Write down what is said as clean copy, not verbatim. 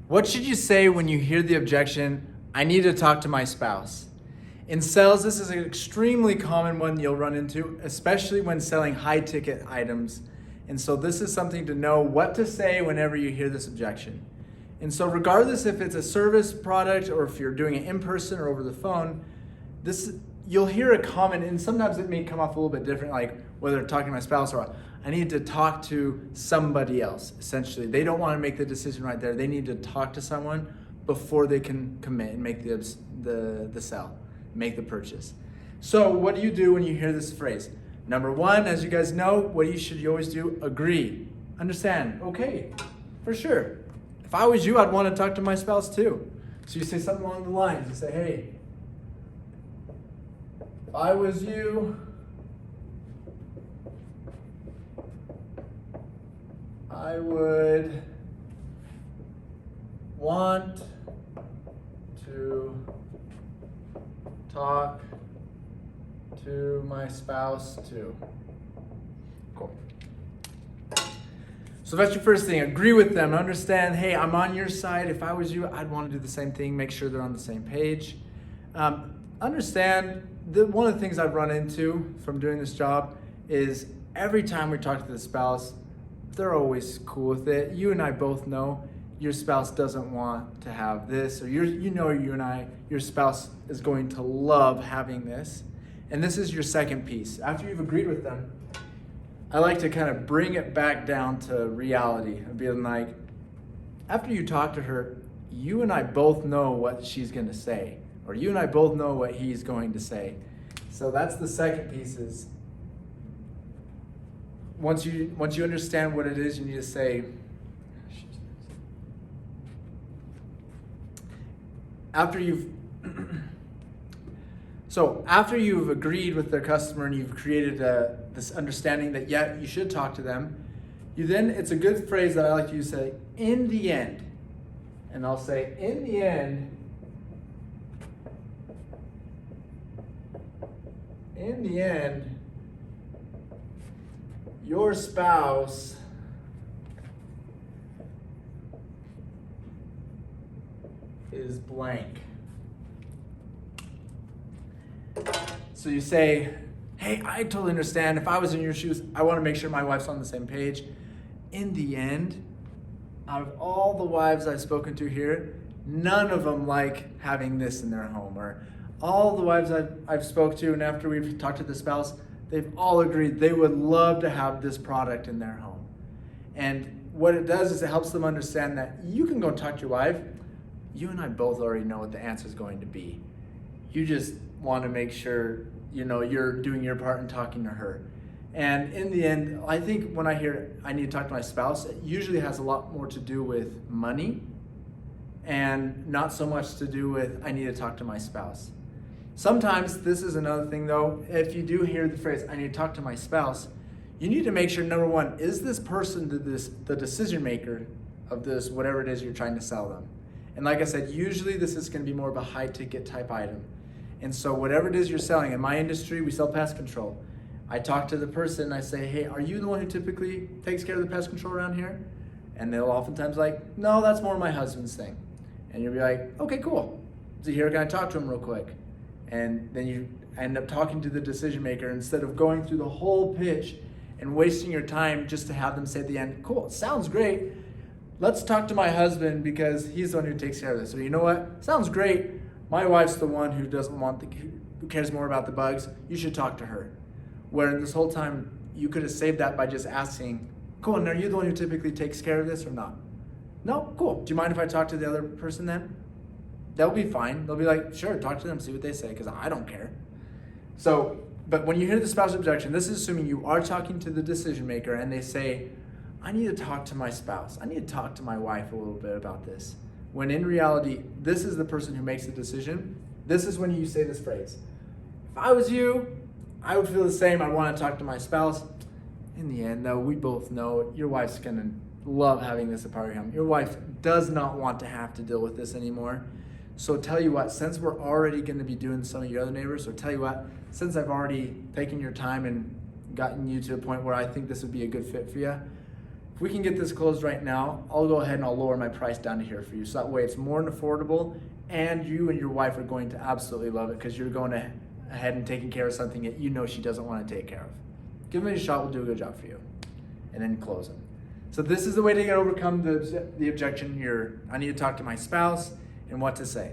What should you say when you hear the objection, I need to talk to my spouse? In sales, this is an extremely common one you'll run into, especially when selling high ticket items. And so this is something to know what to say whenever you hear this objection. And so regardless if it's a service product or if you're doing it in person or over the phone, you'll hear a comment, and sometimes it may come off a little bit different, like whether talking to my spouse or I need to talk to somebody else, essentially. They don't want to make the decision right there. They need to talk to someone before they can commit and make the sell, make the purchase. So what do you do when you hear this phrase? Number one, as you guys know, what you always do? Agree. Understand. Okay, for sure. If I was you, I'd want to talk to my spouse too. So you say something along the lines. You say, hey, if I was you, I would want to talk to my spouse too. Cool. So that's your first thing. Agree with them. Understand, hey, I'm on your side. If I was you, I'd want to do the same thing. Make sure they're on the same page. Understand that one of the things I've run into from doing this job is every time we talk to the spouse, they're always cool with it. You and I both know your spouse doesn't want to have this, or your spouse is going to love having this. And this is your second piece. After you've agreed with them, I like to kind of bring it back down to reality and being like, after you talk to her, you and I both know what she's going to say, or you and I both know what he's going to say. So that's the second piece is, once you understand what it is, you need to say, after you've agreed with their customer and you've created this understanding that, yeah, you should talk to them, it's a good phrase that I like to use, say, in the end. And I'll say, in the end, your spouse is blank. So you say, hey, I totally understand. If I was in your shoes, I want to make sure my wife's on the same page. In the end, out of all the wives I've spoken to here, none of them like having this in their home. Or all the wives I've spoke to, and after we've talked to the spouse, they've all agreed they would love to have this product in their home. And what it does is it helps them understand that you can go and talk to your wife. You and I both already know what the answer is going to be. You just want to make sure you're doing your part in talking to her. And in the end, I think when I hear I need to talk to my spouse, it usually has a lot more to do with money and not so much to do with I need to talk to my spouse. Sometimes, this is another thing though, if you do hear the phrase, I need to talk to my spouse, you need to make sure, number one, is this person the decision maker of this, whatever it is you're trying to sell them? And like I said, usually this is going to be more of a high ticket type item. And so whatever it is you're selling, in my industry, we sell pest control. I talk to the person and I say, hey, are you the one who typically takes care of the pest control around here? And they'll oftentimes like, no, that's more my husband's thing. And you'll be like, okay, cool. So here, can I talk to him real quick? And then you end up talking to the decision maker instead of going through the whole pitch and wasting your time just to have them say at the end, cool, sounds great. Let's talk to my husband because he's the one who takes care of this. So you know what? Sounds great. My wife's the one who who cares more about the bugs. You should talk to her. Where this whole time you could have saved that by just asking, cool, and are you the one who typically takes care of this or not? No? Cool. Do you mind if I talk to the other person then? They'll be fine. They'll be like, sure, talk to them, see what they say, because I don't care. So, but when you hear the spouse objection, this is assuming you are talking to the decision maker and they say, I need to talk to my spouse. I need to talk to my wife a little bit about this. When in reality, this is the person who makes the decision. This is when you say this phrase. If I was you, I would feel the same. I want to talk to my spouse. In the end, though, we both know your wife's going to love having this a part of your home. Your wife does not want to have to deal with this anymore. So tell you what, since we're already going to be doing some of your other neighbors, or tell you what, since I've already taken your time and gotten you to a point where I think this would be a good fit for you, if we can get this closed right now, I'll go ahead and I'll lower my price down to here for you. So that way it's more than affordable, and you and your wife are going to absolutely love it because you're going ahead and taking care of something that you know she doesn't want to take care of. Give it a shot, we'll do a good job for you. And then close it. So this is the way to overcome the objection here. I need to talk to my spouse and what to say.